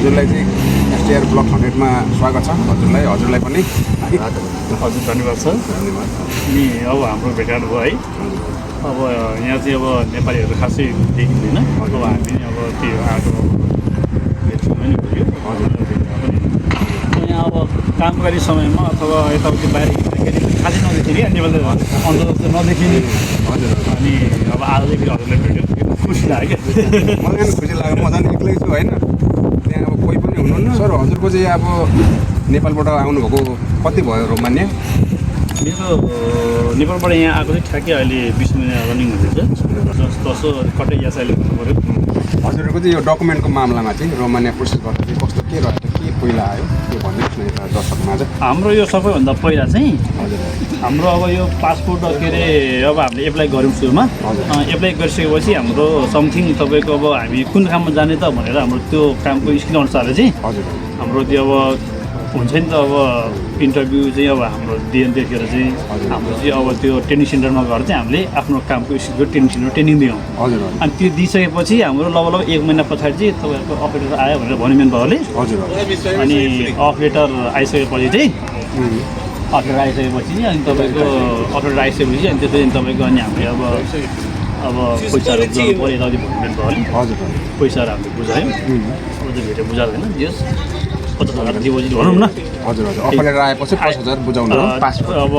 हजुरलाई चाहिँ STR block 100 मा स्वागत छ हजुरलाई पनि हजुर धन्यवाद छ। धन्यवाद। अनि अब हाम्रो भेटघाट भयो है। अब यहाँ चाहिँ अब नेपालीहरू खासै देखिँदैन। अब हामी अब त्यो आएको भेट्नुमा नि भयो। यहाँ अब काम गर्ने समयमा अथवा यताउति बाहिर हिँड्दाखेरि खासै नदेखिने क्या नेपाली अन्त नदेखिने। हजुर अनि अब आज चाहिँ फेरि हजुरलाई भेट्यो खुसी लाग्यो क्या। मलाई पनि खुसी लाग्यो। म झन् एक्लै छु होइन, त्यहाँ अब कोही पनि हुनुहुन्न। सर हजुरको चाहिँ अब नेपालबाट आउनुभएको कति भयो रोमानिया? मेरो नेपालबाट यहाँ आएको चाहिँ ठ्याक्कै अहिले 20 महिना रनिङ हुँदैछ। तसो कतै यास अहिले भन्नु पऱ्यो। हजुरको चाहिँ यो डकुमेन्टको मामलामा चाहिँ रोमानिया प्रोसेस गर्दा चाहिँ कस्तो के रहेछ, के पहिला आयो त्यो भनिदिनुहोस् न यता दर्शकमा चाहिँ। हाम्रो यो सबैभन्दा पहिला चाहिँ हजुर हाम्रो अब यो पासपोर्ट के अरे अब हामीले एप्लाई गऱ्यौँ सुरुमा। एप्लाई गरिसकेपछि हाम्रो समथिङ तपाईँको अब हामी कुन काममा जाने त भनेर हाम्रो त्यो कामको स्किल अनुसारले चाहिँ हजुर हाम्रो त्यो अब हुन्छ नि त अब इन्टरभ्यू चाहिँ अब हाम्रो दिएन। त्यतिखेर चाहिँ हाम्रो चाहिँ अब त्यो ट्रेनिङ सेन्टरमा गएर चाहिँ हामीले आफ्नो कामको स्किलको ट्रेनिङ सेन्टर ट्रेनिङ दियौँ। हजुर अनि त्यो दिइसकेपछि हाम्रो लगभग 1 महिना पछाडि चाहिँ तपाईँहरूको अफ लेटर आयो भनेर भन्यो मेन बाबुले। हजुर अनि अफ लेटर आइसकेपछि चाहिँ अफ लेटर आइसकेपछि अनि तपाईँको अफ लेटर आइसकेपछि अनि त्यसपछि तपाईँको अनि हामीले अब पैसाहरू बुझाउनु पऱ्यो यताउति भन्नु मेन बाबुले। हजुर पैसाहरू हामीले बुझायौँ। अब चाहिँ भेटेर बुझाएको होइन जस 50,000 डिपोजिट भनौँ न। हजुर हजुर अफर लेटर आएपछि 5,000 बुझाउनु हो पासपोर्ट। अब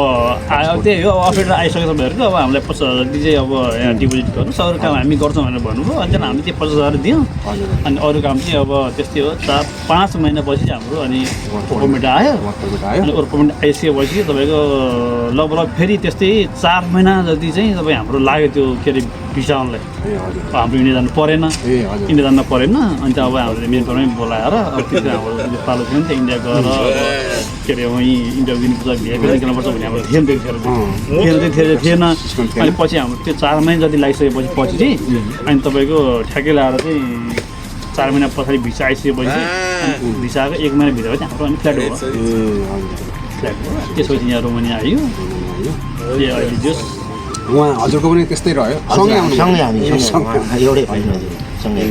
आयो त्यही हो अफ लेटर आइसक्यो तपाईँहरूको। अब हामीलाई 50,000 चाहिँ अब यहाँ डिपोजिट गर्नुहोस्, अरू काम हामी गर्छौँ भनेर भन्नुभयो। अनि हामी त्यो 50,000 दियौँ। अनि अरू काम चाहिँ अब त्यस्तै हो 4-5 महिनापछि हाम्रो अनि पर्मिट आयो। अनि पर्मिट आइसकेपछि तपाईँको लगभग फेरि त्यस्तै 4 महिना जति चाहिँ तपाईँ हाम्रो लाग्यो त्यो के अरे भिसा आउनलाई। हाम्रो इन्डिया जानु परेन, इन्डिया जानु परेन। अनि त अब हामीले मेन फर्मै बोलाएर अब त्यो हाम्रो पालो थियो नि त इन्डिया गएर के अरे वहीँ इन्टरभ्यू दिनुपर्छ, भिसा निकाल्नुपर्छ भन्ने हाम्रो थिएन त्यतिखेर थिएन। अनि पछि हाम्रो त्यो 4 महिना जति लागिसकेपछि चाहिँ अनि तपाईँको ठ्याक्कै लगाएर चाहिँ 4 महिना पछाडि भिसा आइसकेपछि भिसा आएको 1 महिनाभित्र चाहिँ हाम्रो अनि फ्ल्याट भयो। फ्ल्याट भयो। त्यसपछि यहाँ रोमानिया आयो। ए अहिले जस उहाँ हजुरको पनि त्यस्तै रह्यो सँगै हामी एउटै होइन सँगै।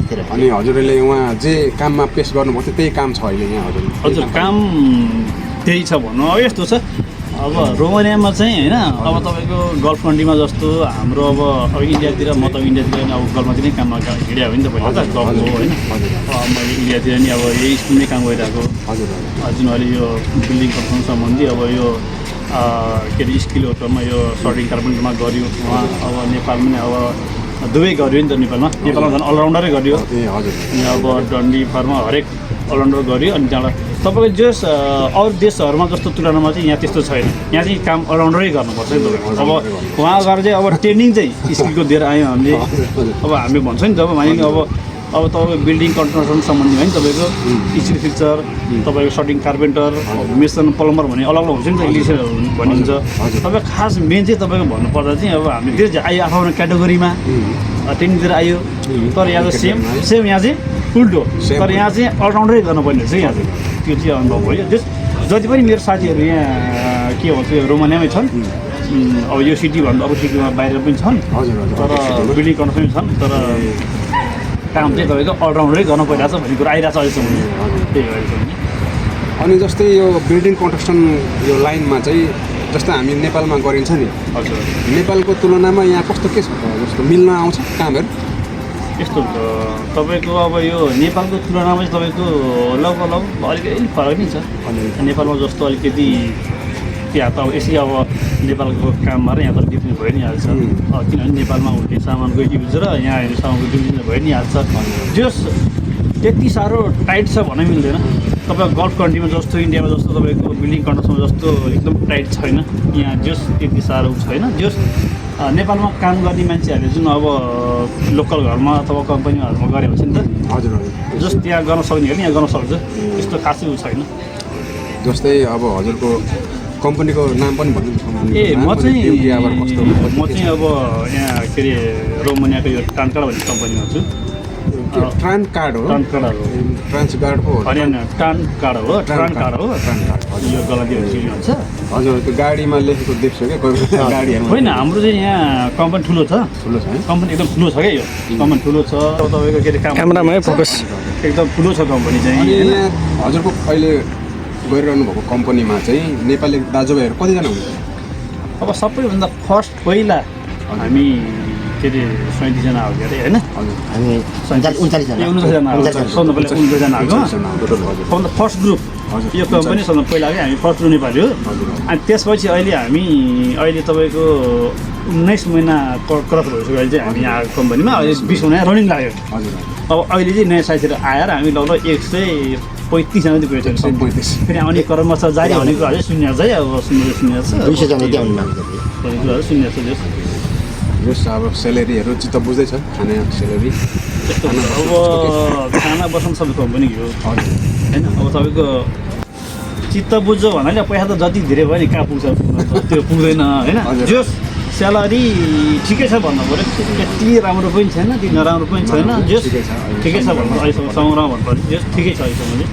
अनि हजुरले उहाँ जे काममा पेस गर्नुभएको थियो त्यही काम छ अहिले यहाँ हजुर काम त्यही छ भन्नु। अब यस्तो छ अब रोमानियामा चाहिँ होइन अब तपाईँको गल्फ कन्ट्रीमा जस्तो हाम्रो अब इन्डियातिर म त इन्डियातिर नि अब गल्फमातिर नै काममा हिँड्यो भने त पहिला त गल्फ हो होइन। मैले इन्डियातिर नि अब यही स्कुलमै काम गरिरहेको। हजुर जुन अहिले यो बिल्डिङ कन्स्ट्रक्सन सम्बन्धी अब यो के अरे स्किल होटलमा यो सर्टिङ कार्पेन्टरमा गऱ्यो। उहाँ अब नेपालमा नि अब दुवै गऱ्यो नि त नेपालमा झन् अलराउन्डरै गऱ्यो। अनि अब डन्डी फार्ममा हरेक अलराउन्डर गऱ्यो। अनि त्यहाँबाट तपाईँको जस अरू देशहरूमा जस्तो तुलनामा चाहिँ यहाँ त्यस्तो छैन। यहाँ चाहिँ काम अलराउन्डरै गर्नुपर्छ नि तपाईँको। अब उहाँ गएर चाहिँ अब ट्रेनिङ चाहिँ स्किलको दिएर आयौँ हामीले। अब हामी भन्छ नि जब मानिलिनु अब तपाईँको बिल्डिङ कन्स्ट्रक्सन सम्बन्धी होइन तपाईँको स्किल फिक्चर तपाईँको सर्टिङ कार्पेन्टर मेसन प्लम्बर भन्ने अलग अलग हुन्छ नि त इङ्ग्लिस भनिन्छ। तपाईँ खास मेन चाहिँ तपाईँको भन्नुपर्दा चाहिँ अब हामी धेरै आयो आफ्नो क्याटेगोरीमा ट्रेनिङ दिएर आयो। तर यहाँ चाहिँ सेम यहाँ चाहिँ उल्टो। तर यहाँ चाहिँ अलराउन्डरै गर्नुपर्ने रहेछ यहाँ चाहिँ त्यो चाहिँ अनुभव भयो। जति पनि मेरो साथीहरू यहाँ के भन्छ रोमानियामै छन्। अब यो सिटीभन्दा अरू सिटीमा बाहिर पनि छन्। तर बिल्डिङ कन्स्ट्रक्सन छन्। तर काम चाहिँ तपाईँको अलराउन्डरै गर्नु परिरहेको छ भन्ने कुरा आइरहेको छ अहिलेसम्म। त्यही भएर अनि जस्तै यो बिल्डिङ कन्स्ट्रक्सन यो लाइनमा चाहिँ जस्तो हामी नेपालमा गरिन्छ नि हजुर नेपालको तुलनामा यहाँ कस्तो के छ जस्तो मिल्न आउँछ कामहरू? यस्तो हुन्छ तपाईँको अब यो नेपालको तुलनामा चाहिँ तपाईँको लगभग अलिकति फरक नै छ। नेपालमा जस्तो अलिकति त्यहाँ त अब यसै अब नेपालको काममा र यहाँ त डिफ्रेन्स भइ नै हाल्छ। किनभने नेपालमा हुर्के सामानको युज र यहाँ हेर्ने सामानको डिफ्रेन्स भइ नै हाल्छ। जस त्यति साह्रो टाइट छ भन्नै मिल्दैन। तपाईँको गल्फ कन्ट्रीमा जस्तो इन्डियामा जस्तो तपाईँको बिल्डिङ कन्स्ट्रक्सन जस्तो एकदम टाइट छैन। यहाँ जस त्यति साह्रो छैन। जस नेपालमा काम गर्ने मान्छेहरूले जुन अब लोकल घरमा अथवा कम्पनीहरूमा गरे हुन्छ नि त। हजुर जस त्यहाँ गर्न सक्नेहरूले यहाँ गर्न सक्छ। त्यस्तो खासै छैन। जस्तै अब हजुरको कम्पनीको नाम पनि भन्नु। म चाहिँ अब यहाँ के अरे रोमानियाको यो टान्काडा भन्ने कम्पनीमा छु। ट्रान कार्ड हो ट्रान कार्डहरू हो ट्रान्स कार्ड हो होइन ट्रान कार्ड हो ट्रान कार्ड हो ट्रान कार्ड यो गलतीहरू के भन्छ हजुर त्यो गाडीमा लेखेको देख्छु क्या कोही बेला गाडीहरूमा होइन हाम्रो चाहिँ यहाँ कम्पनी ठुलो छ ठुलो छ है कम्पनी एकदम ठुलो छ क्या यो कम्पनी ठुलो छ तपाईँको के अरे काम क्यामेरामै फोकस एकदम ठुलो छ कम्पनी चाहिँ अनि होइन? यहाँ हजुरको अहिले गरिरहनु भएको कम्पनीमा चाहिँ नेपाली दाजुभाइहरू कतिजना हुनुहुन्छ अब सबैभन्दा फर्स्ट पहिला हामी के अरे 37जना हो के अरे होइन हजुर हामी 39जना 39जना सबभन्दा पहिला 39जना आएको टोटल हजुर सबभन्दा फर्स्ट ग्रुप हजुर। यो कम्पनी सबभन्दा पहिला आयो हामी फर्स्ट ग्रुप नेपाली हो हजुर अनि त्यसपछि अहिले तपाईँको 19 महिना क्रस भइसक्यो अहिले चाहिँ हामी यहाँ कम्पनीमा अहिले 20 महिना रनिङ लाग्यो हजुर अब अहिले चाहिँ नयाँ साइजहरू आएर हामी लगभग 135जना चाहिँ पुगेको छौँ 135 फेरि आउने क्रममा छ जारी हुने कुराहरू सुन्ने छ है अब सुन्ने छ 200 जना चाहिँ आउनु माग गर्दै भन्ने कुराहरू सुन्ने छ जस यस अब सेलेरीहरू चित्त बुझ्दैछ खाने सेलेरी त्यस्तो हुन्छ अब खाना बस्नु सबै कम्पनी हो हजुर होइन अब तपाईँको चित्त बुझ्यो भन्नाले पैसा त जति धेरै भयो नि कहाँ पुग्छ त्यो पुग्दैन होइन हजुर। जस स्यालेरी ठिकै छ भन्नु पऱ्यो त्यति राम्रो पनि छैन त्यति नराम्रो पनि छैन जस ठिकै छ, ठिकै छ भन्नु अहिलेसम्म सङ्ग्रह भन्नुपर्छ जस ठिकै छ अहिलेसम्म चाहिँ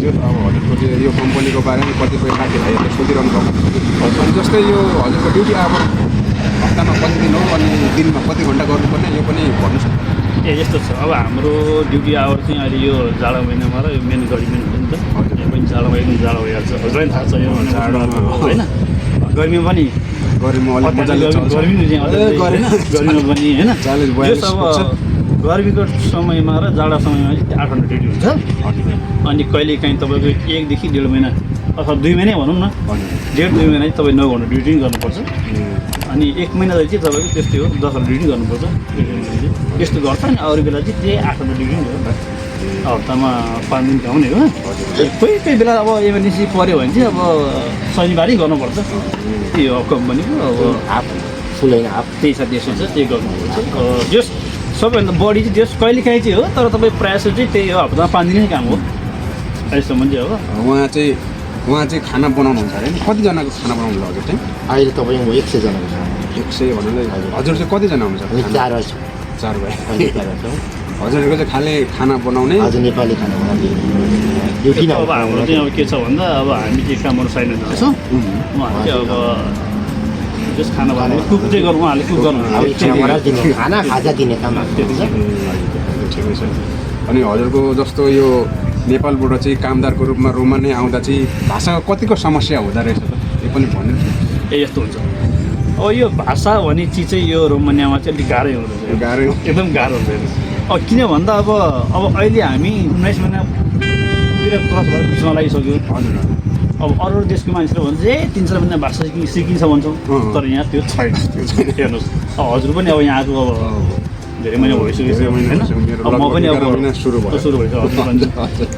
यो अब हजुरको चाहिँ यो कम्पनीको बारेमा कतिपय साथीभाइहरूले सोधिरहनु भएको अनि जस्तै यो हजुरको ड्युटी अब हप्तामा कति दिन हो अनि दिनमा कति घन्टा गर्नुपर्ने यो पनि भन्नु सक्छ ए यस्तो छ अब हाम्रो ड्युटी आवर चाहिँ अहिले यो जाडो महिनामा र यो मेन गर्मी महिना हुन्छ नि त यो पनि जाडो महिना जाडो भइहाल्छ हजुरलाई थाहा छ यो जाडोमा होइन गर्मीमा पनि गरेमा अलिक मजाले चल्छ गर्मीमा चाहिँ अझै गर्मीमा पनि होइन 40-42 यस अब गर्मीको समयमा र जाडो समयमा चाहिँ 8 घन्टा ड्युटी हुन्छ हजुर अनि कहिलेकाहीँ तपाईँको 1 देखि 1.5 महिना अथवा 2 महिनै भनौँ न हजुर 1.5-2 महिना चाहिँ तपाईँ 9 घन्टा ड्युटी गर्नुपर्छ अनि 1 महिना चाहिँ तपाईँको त्यस्तै हो 10 घन्टा ड्युटी गर्नुपर्छ यस्तो गर्छ अनि अरू बेला चाहिँ त्यही 8 घन्टा ड्युटी गर्छ हप्तामा 5 दिन काउने हो कोही कोही बेला अब इमर्जेन्सी पऱ्यो भने चाहिँ अब शनिबारै गर्नुपर्छ त्यही हो कम्पनीको अब हाफ फुल होइन हाफ त्यही छ त्यसो छ त्यही गर्नुपर्छ जस सबैभन्दा बढी चाहिँ त्यस कहिलेकाहीँ चाहिँ हो तर तपाईँ प्रायः जस्तो चाहिँ त्यही हो हप्तामा 5 दिनै काम हो अहिलेसम्म चाहिँ हो उहाँ चाहिँ खाना बनाउनुहुन्छ अरे नि कतिजनाको खाना बनाउनु हजुर चाहिँ अहिले तपाईँको 100 जनाको छ 100 भन्नाले हजुर चाहिँ कतिजना हुन्छ हामी खाना? 4 छौँ 4 भाइ अहिले 4 छौँ हजुरहरूको चाहिँ खाले खाना बनाउने आज नेपाली खाना बनाउने ड्युटी नै अब हाम्रो चाहिँ अब के छ भन्दा अब हामी चाहिँ कामहरू साइन हुन्छौँ उहाँहरू चाहिँ अब जस खाना बनाउने कुक चाहिँ गर्नु उहाँहरूले कुक गर्नु दिने खाना खाजा दिने काम त्यति छ ठिकै छ अनि हजुरको जस्तो यो नेपालबाट चाहिँ कामदारको रूपमा रोमानै आउँदा चाहिँ भाषाको कतिको समस्या हुँदो रहेछ त यो पनि भन्नु ए यस्तो हुन्छ अब यो भाषा भन्ने चिज चाहिँ यो रोमानियामा चाहिँ अलिक गाह्रै हुँदो रहेछ गाह्रै एकदम गाह्रो हुन्छ अब किन भन्दा अब अहिले हामी 19 महिनातिर क्रस भएर बिचमा लागिसक्यो हजुर अब अरू देशको मान्छेले भन्छ ए 3-4 महिना भाषा सिकिन्छ भन्छौँ तर यहाँ त्यो छैन हेर्नुहोस् अब हजुर पनि अब यहाँको अब धेरै महिना भइसक्यो होइन अब म पनि अब सुरु भयो सुरु भइसक्यो हजुर पनि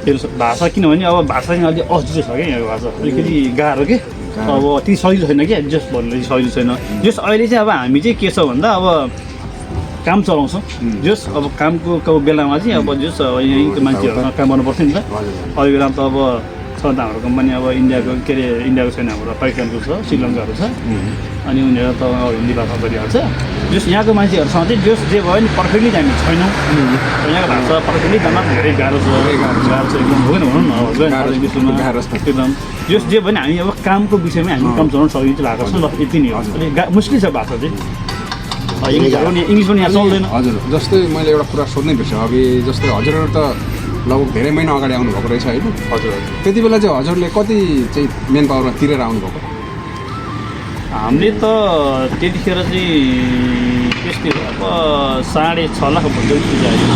हेर्नुहोस् भाषा किनभने अब भाषा चाहिँ अलिक अजिलो छ क्या यहाँको भाषा अलिकति गाह्रो के अब त्यति सजिलो छैन क्या जस भन्नु चाहिँ सजिलो छैन जस अहिले चाहिँ अब हामी चाहिँ के छ भन्दा अब काम चलाउँछौँ जस अब कामको बेलामा चाहिँ अब जस अब यहीँको मान्छेहरूसँग काम गर्नुपर्छ नि त अरू बेलामा त अब छ त हाम्रो कम्पनी अब इन्डियाको के अरे इन्डियाको छैन हाम्रो पाकिस्तानको छ श्रीलङ्काहरू छ अनि उनीहरू त हिन्दी भाषा गरिहाल्छ जस यहाँको मान्छेहरूसँग चाहिँ जस जे भयो नि पर्फेक्टली हामी छैनौँ यहाँको भाषा पर्फेक्टली जान धेरै गाह्रो छ गाह्रो छ एकदम भएन भनौँ न एकदम जस जे भयो नि हामी अब कामको विषयमा हामी काम चलाउन सकिन्छ भएको छ ल यति नै हो अलिक मुस्किल छ भाषा चाहिँ इङ्ग्लिस पनि यहाँ चल्दैन हजुर जस्तै मैले एउटा कुरा सोध्नै बिर्सेँ अघि जस्तै हजुरहरू त लगभग धेरै महिना अगाडि आउनुभएको रहेछ होइन हजुर त्यति बेला चाहिँ हजुरले कति चाहिँ मेन पावरमा तिरेर आउनुभएको हामीले त त्यतिखेर चाहिँ त्यस्तै हो अब 6.5 लाख भन्दा आयो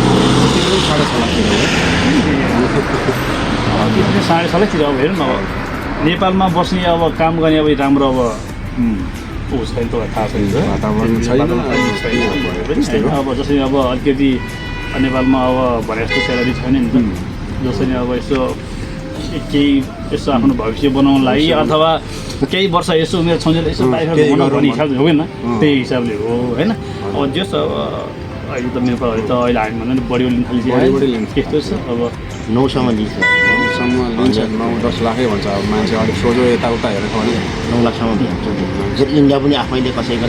6.5 लाखतिर अब हेरौँ न अब नेपालमा बस्ने अब काम गर्ने अब राम्रो अब ऊ छैन त थाहा छैन वातावरण छैन अब जसरी अब अलिकति नेपालमा अब भने जस्तो स्यालेरी छैन नि त जसरी अब यसो केही यसो आफ्नो भविष्य बनाउनु लागि अथवा केही वर्ष यसो उमेर छोडेर यसो बाहिर घुम्नु भन्ने हिसाबले हो होइन त्यही हिसाबले हो होइन अब जस अब अहिले त नेपालहरू त अहिले हामी भन्दा नि बढी लिन बढी लिन्छ। त्यस्तो छ अब 9सम्म लिन्छ सम्म लिन्छ 9-10 लाखै भन्छ अब मान्छे अलिक सोझो यताउता हेरेको भने 9 लाखसम्म लिन्छ जति इन्डिया पनि आफैले कसैको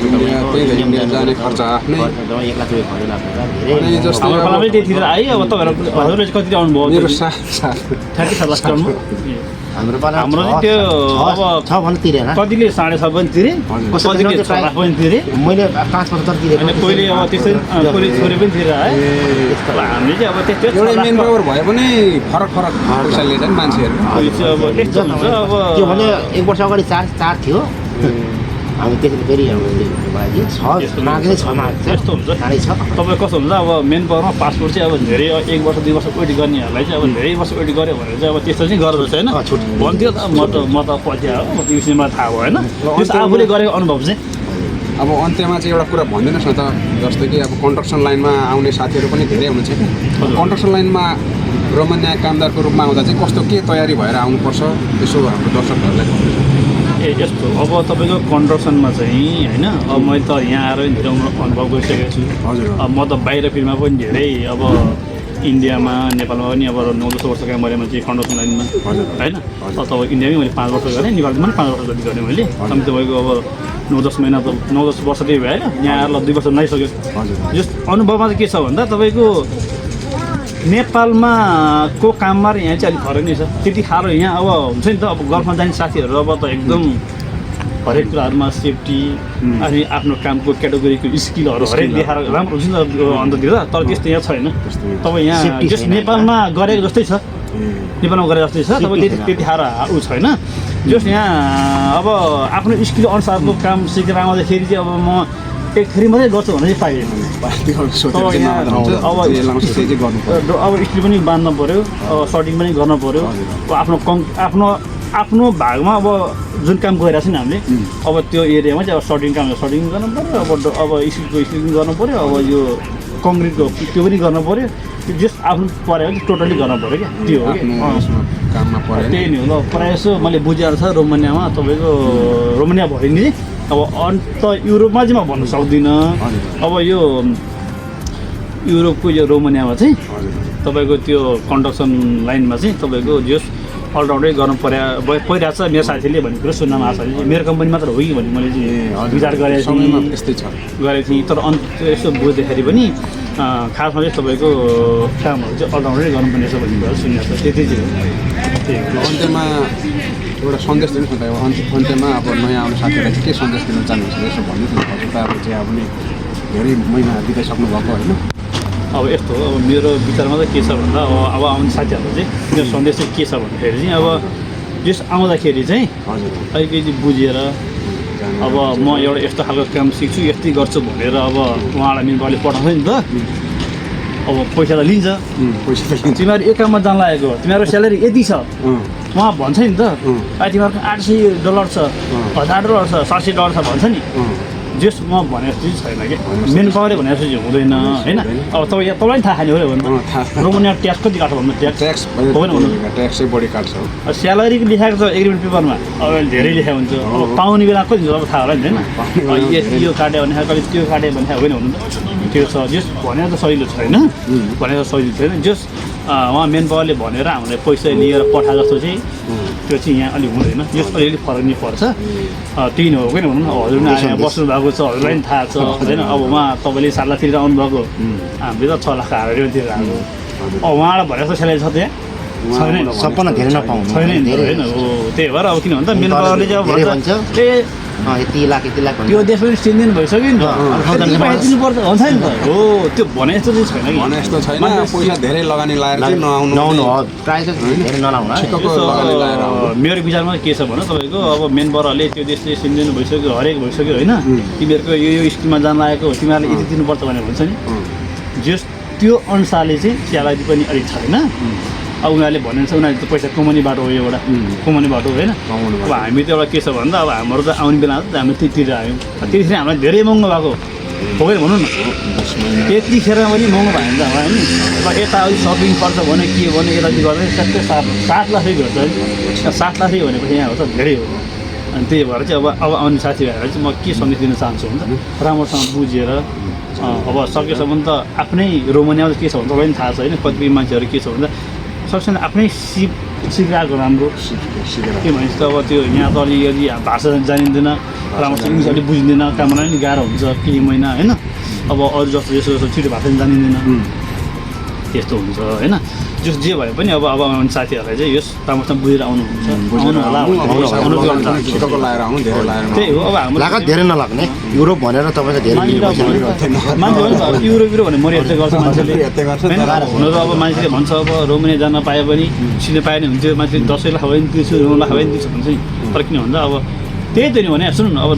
इन्डिया जाने खर्च आफ्नै 1 लाख रुपियाँ खर्च लाग्छ अनि धेरै जस्तै हाम्रो पाला पनि त्यतिखेर आयो अब तपाईँहरू कति आउनुभयो मेरो 7 लाख आउनु हाम्रो पाला हाम्रो चाहिँ त्यो अब 6 भन्नु तिरेन कतिले 6.5 पनि तिरे कतिले 6 लाख पनि तिरे मैले 5-75 तिरेको अनि कोहीले अब त्यसै कोहीले छोरी पनि तिरेर है अब हामीले चाहिँ अब त्यस्तो एउटै मेन पावर भए पनि फरक पैसा लिन्छ नि मान्छेहरू अब त्यस्तो हुन्छ अब त्यो भने 1 वर्ष अगाडि 4 थियो हामी त्यसरी फेरि माग्ने 6 माग्छ यस्तो हुन्छ साढे 6 तपाईँ कस्तो हुन्छ अब मेन पावरमा पासपोर्ट चाहिँ अब धेरै 1 वर्ष 2 वर्ष वेट गर्नेहरूलाई चाहिँ अब धेरै वर्ष वेट गऱ्यो भने चाहिँ अब त्यस्तो चाहिँ गर्दो रहेछ होइन छुट भन्थ्यो त म त पछि हो म त यो विषयमा थाहा भएन त्यस्तो आफूले गरेको अनुभव चाहिँ अब अन्त्यमा चाहिँ एउटा कुरा भनिदिनुहोस् न त जस्तै कि अब कन्स्ट्रक्सन लाइनमा आउने साथीहरू पनि धेरै हुनुहुन्छ कि कन्स्ट्रक्सन लाइनमा रोमानिया कामदारको रूपमा आउँदा चाहिँ कस्तो के तयारी भएर आउनुपर्छ यसो हाम्रो दर्शकहरूलाई ए यस्तो अब तपाईँको कन्स्ट्रक्सनमा चाहिँ होइन अब मैले त यहाँ आएर धेरै अनुभव गरिसकेको छु हजुर अब म त बाहिर फिल्डमा पनि धेरै अब इन्डियामा नेपालमा पनि अब 9-10 वर्ष काम गरेँ मैले कन्स्ट्रक्सन लाइनमा होइन तपाईँ इन्डियामै मैले 5 वर्ष गरेँ नेपालमा पनि 5 वर्ष जति गरेँ मैले अनि तपाईँको अब 9-10 महिना त 9-10 वर्ष त्यही भयो यहाँ आएर 2 वर्ष नआइसक्यो जस अनुभवमा चाहिँ के छ भन्दा तपाईँको नेपालमा को काममा र यहाँ चाहिँ अलिक फरक नै छ त्यति साह्रो यहाँ अब हुन्छ नि त अब गल्फमा जाने साथीहरू अब त एकदम हरेक कुराहरूमा सेफ्टी अनि आफ्नो कामको क्याटेगोरीको स्किलहरू हरेक देखाएर राम्रो हुन्छ नि त अन्ततिर तर त्यस्तो यहाँ छैन तपाईँ यहाँ जस नेपालमा गरेको जस्तै छ नेपालमा गरेको जस्तै छ तपाईँ त्यति साह्रो ऊ छैन जस यहाँ अब आफ्नो स्किल अनुसारको काम सिकेर आउँदाखेरि चाहिँ अब म एक फेरि मात्रै गर्छु भने चाहिँ पाइएन अब स्किल पनि बाँध्नु पऱ्यो सर्टिङ पनि गर्नु पऱ्यो आफ्नो आफ्नो भागमा अब जुन काम गरिरहेको छ नि हामीले अब त्यो एरियामा चाहिँ अब सर्टिङ काम सर्टिङ गर्नु पऱ्यो अब स्किलको स्किल गर्नु पऱ्यो अब यो कङ्क्रिटको त्यो पनि गर्नु पऱ्यो त्यो जस आफ्नो पऱ्यो भने टोटली गर्नु पऱ्यो क्या त्यो हो कि त्यही नै हो ल प्रायः जसो मैले बुझेर छ रोमानियामा तपाईँको रोमानिया भयो नि अब अन्त युरोपमा चाहिँ म भन्न सक्दिनँ अब यो युरोपको यो रोमानियामा चाहिँ तपाईँको त्यो कन्स्ट्रक्सन लाइनमा चाहिँ तपाईँको जस अलराउन्डै गर्नु परिरहेको छ मेरो साथीले भन्ने कुरो सुन्नमा आएको छ मेरो कम्पनी मात्र हो कि भन्ने मैले चाहिँ विचार गरेको थिएँ तर अन्त यसो बुझ्दाखेरि पनि खासमा चाहिँ तपाईँको कामहरू चाहिँ अलराउन्डै गर्नुपर्ने रहेछ भन्ने कुरा सुनेको छ त्यति चाहिँ हो अन्त्यमा एउटा सन्देश दिनुहोस् न त अन्त्यमा अब नयाँ आउने साथीहरूलाई चाहिँ के सन्देश दिन चाहनुहुन्छ यसो भन्नुहोस् न हजुर त अब चाहिँ अब धेरै महिना बिताइसक्नु भएको होइन अब यस्तो हो अब मेरो विचारमा चाहिँ के छ भन्दा अब आउने साथीहरूलाई चाहिँ मेरो सन्देश चाहिँ के छ भन्दाखेरि चाहिँ अब जस आउँदाखेरि चाहिँ अलिकति बुझेर अब म एउटा यस्तो खालको काम सिक्छु यस्तै गर्छु भनेर अब उहाँलाई मेरो पठाउँछ नि त अब पैसा त लिन्छ तिमीहरू एक काममा जान लागेको तिमीहरूको स्यालेरी यति छ उहाँ भन्छ नि त तिमीहरूको $800 छ $1000 छ $700 छ भन्छ नि जस म भने जस्तो चाहिँ छैन कि मेन पावरले भने जस्तो चाहिँ हुँदैन होइन अब तपाईँलाई थाहा खाने हो भने रोमानिया ट्याक्स कति काट्छ भन्नु ट्याक्स होइन भन्नु ट्याक्सै बढी काट्छ स्यालेरी लेखाएको छ एग्रिमेन्ट पेपरमा अब धेरै लेखाएको हुन्छ अब पाउने बेला कति हुन्छ अब थाहा होला नि होइन यो काट्यो भने कति त्यो काट्यो भने होइन भन्नु त्यो छ जस भनेर त सजिलो छैन भनेर सजिलो छैन जस उहाँ मेन पावरले भनेर हामीलाई पैसा लिएर पठा जस्तो चाहिँ त्यो चाहिँ यहाँ अलिक हुँदैन यस अलिअलि फरक नै पर्छ त्यही नै हो किन भनौँ न हजुर यहाँ बस्नु भएको छ हजुरलाई पनि थाहा छ होइन अब उहाँ तपाईँले 7 लाख तिरेर आउनुभएको हामीले त 6 लाख हारेर तिरेर आएको अब उहाँलाई भनेको जस्तो स्यालेरी छ त्यहाँ छैन सबभन्दा धेरै नपाउनु छैन होइन हो त्यही भएर अब किन भन्छ मेन पावरले चाहिँ अब भन्छ ए यति लाख त्यो देश पनि 3 दिन भइसक्यो नि त दिनुपर्छ भन्छ नि त हो त्यो भने जस्तो चाहिँ छैन कि भने जस्तो छैन पैसा धेरै लगानी लगाएर चाहिँ नआउनु प्राइस धेरै नलाउनु मेरो विचारमा के छ भने तपाईँको अब मेन पावरले त्यो देशले 3 दिन भइसक्यो हरेक भइसक्यो होइन तिमीहरूको यो स्किममा जान लागेको तिमीहरूले यति दिनुपर्छ भनेर भन्छ नि जस त्यो अनुसारले चाहिँ स्यालेरी पनि अलिक छैन अब उनीहरूले भनेको छ उनीहरूले त पैसा कमाउने बाटो हो एउटा कमाउने बाटो होइन अब हामी त एउटा के छ भन्दा अब हाम्रो त आउने बेला त हामी त्यतितिर आयौँ त्यतिखेर हामीलाई धेरै महँगो भएको हो कि भनौँ न त्यतिखेर पनि महँगो भयो भने त होइन अब यता अलिक सपिङ खर्च भने के भने यता गर्दा सबै 7 लाखै घट्छ है 7 लाखै भनेपछि यहाँ हो त धेरै हो अनि त्यही भएर चाहिँ अब आउने साथीभाइहरूलाई चाहिँ म के सन्देश दिन चाहन्छु भने राम्रोसँग बुझेर अब सकेसम्म त आफ्नै रोमानियामा के छ भने तपाईँलाई पनि थाहा छ होइन कतिपय मान्छेहरू के छ भन्दा सकेसम्म आफ्नै सिकाएको राम्रो के भन्छ त अब त्यो यहाँ त अलिअलि भाषा जानिँदैन राम्रोसँग इङ्ग्लिस अलिक बुझिँदैन काम गर्न पनि गाह्रो हुन्छ केही महिना होइन अब अरू जस्तो जस्तो छिटो भाषा पनि जानिँदैन त्यस्तो हुन्छ होइन जस जे भए पनि अब आउने साथीहरूलाई चाहिँ यस राम्रोसँग बुझेर आउनुहुन्छ आउनु होला त्यही हो अब हाम्रो लागत धेरै नलाग्ने युरोप भनेर तपाईँको धेरै मान्छे युरोप भने मरिहत्या गर्छ मान्छेले हुन त अब मान्छेले भन्छ अब रोमानिया जान पाए पनि सिक्न पाए नि हुन्थ्यो मान्छे 10 लाख भयो नि तिर्छु 9 लाख भयो नि तिर्छु भन्छ नि तर किन भन्दा अब त्यही त नि भने सुन्नु न अब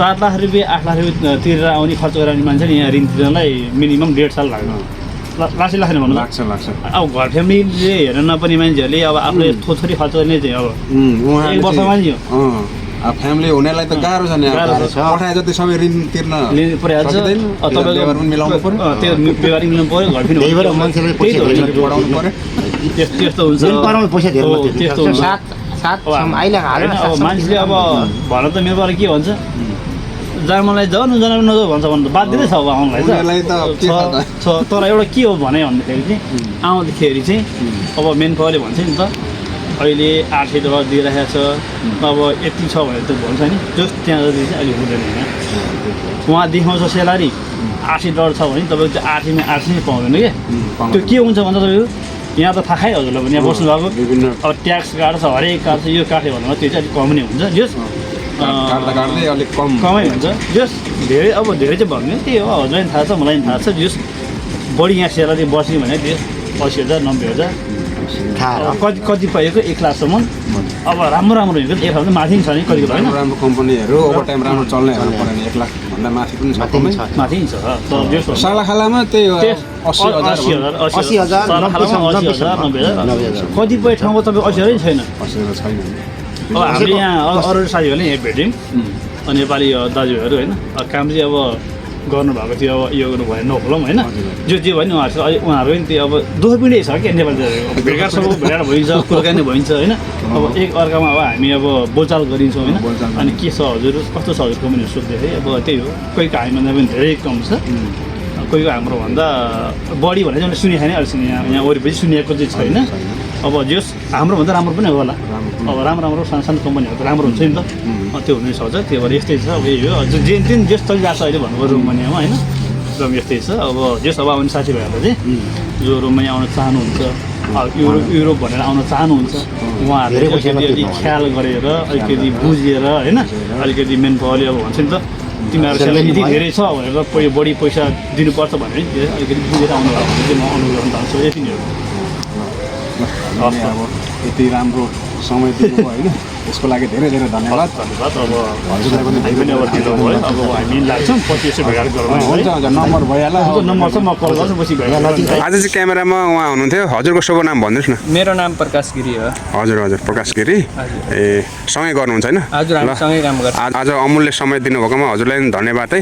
7 लाख रुपियाँ 8 लाख रुपियाँ तिरेर आउने खर्च गरेर आउने मान्छे नि यहाँ ऋण तिर्नलाई मिनिमम 1.5 साल लाग्छ लाख नि भन्नु लाग्छ अब घर फ्यामिलीले हेर्न नपर्ने मान्छेहरूले अब आफूले थोथोरी खर्च गर्ने चाहिँ अब 1 वर्षमा नि हो फ्यामिली हुनेलाई त गाह्रो छ नि पठाए जति समय ऋण तिर्न लिनु परिहाल्छ लेबर पनि मिलाउनु पर्यो त्यो व्यवहारिक मिलाउनु पर्यो घर त्यही मान्छेले पैसा बढाउनु पर्यो त्यस्तो हुन्छ पैसा धेरै त्यस्तो हुन्छ अब मान्छेले अब भन त मेरो पारा के भन्छ जार्मनलाई जाऊ नजानु नजाऊ भन्छ भन्नु त बाध्य नै छ अब आउनलाई छ तर एउटा के हो भने भन्दाखेरि चाहिँ आउँदाखेरि चाहिँ अब मेन पावरले भन्छ नि त अहिले $800 दिइरहेको छ अब यति छ भनेर त भन्छ नि जस त्यहाँ जति चाहिँ अहिले हुँदैन होइन उहाँ देखाउँछ स्यालेरी $800 छ भने तपाईँको चाहिँ 8 नै पाउँदैन क्या त्यो के हुन्छ भन्दा तपाईँको यहाँ त थाहै हजुरलाई पनि यहाँ बस्नु भएको अब ट्याक्स काट्छ हरेक काट्छ यो काट्यो भन्दा त्यो चाहिँ अलिक कम नै हुन्छ जस अलिक कमै हुन्छ जस धेरै अब धेरै चाहिँ भन्ने त्यही हो हजुरलाई पनि थाहा छ मलाई पनि थाहा छ जस बढी यहाँ स्यालेरी बस्ने भने त्यो 80,000 90,000 कतिपयको 1 लाखसम्म अब राम्रो हिँड्छ 1 लाख माथि छ नि कतिको होइन राम्रो कम्पनीहरू ओभर टाइम राम्रो चल्ने हेर्नु पर्यो नि 1 लाख भन्दा माथि पनि छ माथि छ तर सालाखालामा त्यही 80,000 90,000 कतिपय ठाउँमा तपाईँ 80,000 छैन अब हामीले यहाँ अरू साथीहरूले यहाँ भेट्यौँ अनि नेपाली दाजुहरू होइन काम चाहिँ अब गर्नुभएको थियो अब यो गर्नु भयो नखोलौँ होइन जो जे भयो नि उहाँहरू पनि त्यो अब दुःख पिँढै छ क्या नेपाली दाजुहरू भेटघाट सब भेटेर भइन्छ कुराकानी भइन्छ होइन अब एक अर्कामा अब हामी अब बोलचाल गरिन्छौँ होइन अनि के छ हजुर कस्तो छ हजुरको पनि सोध्दाखेरि अब त्यही हो कोहीको हामीभन्दा पनि धेरै कम छ कोहीको हाम्रो भन्दा बढी भने चाहिँ सुनेको छैन अहिलेसम्म यहाँ वरिपरि सुनिएको चाहिँ छैन अब जस हाम्रोभन्दा राम्रो पनि होला अब राम्रो सानो कम्पनीहरू त राम्रो हुन्छ नि त त्यो हुन सक्छ त्यही भएर यस्तै छ अब यही हो जे जस चलिरहेको छ अहिले भन्नुभयो रोमानियामा होइन र यस्तै छ अब जस अब आउने साथीभाइहरूलाई चाहिँ जो रोमानिया आउन चाहनुहुन्छ युरोप भनेर आउन चाहनुहुन्छ उहाँहरूले अलिकति ख्याल गरेर अलिकति बुझेर होइन अलिकति मेन पावरले अब भन्छ नि त तिमीहरू स्यालेरी धेरै छ भनेर बढी पैसा दिनुपर्छ भने अलिकति बुझेर आउनु भएको भने चाहिँ म अनुरोध गर्न चाहन्छु यति नै हो अब यति राम्रो समय दिनुभयो होइन यसको लागि धेरै धेरै धन्यवाद अब हजुरलाई पनि अब ढिलो भयो अब हामी लाग्छौँ पछि यसो भेटघाट गरौँ हुन्छ नम्बर भइहाल्छ नम्बर छ म कल गर्छु पछि भेटघाट आज चाहिँ क्यामेरामा उहाँ हुनुहुन्थ्यो हजुरको शुभ नाम भन्नुहोस् न मेरो नाम प्रकाश गिरी हो हजुर प्रकाश गिरी ए सँगै गर्नुहुन्छ होइन हजुर हामी सँगै काम गर्छौँ आज अमूल्य समय दिनुभएकोमा हजुरलाई धन्यवाद है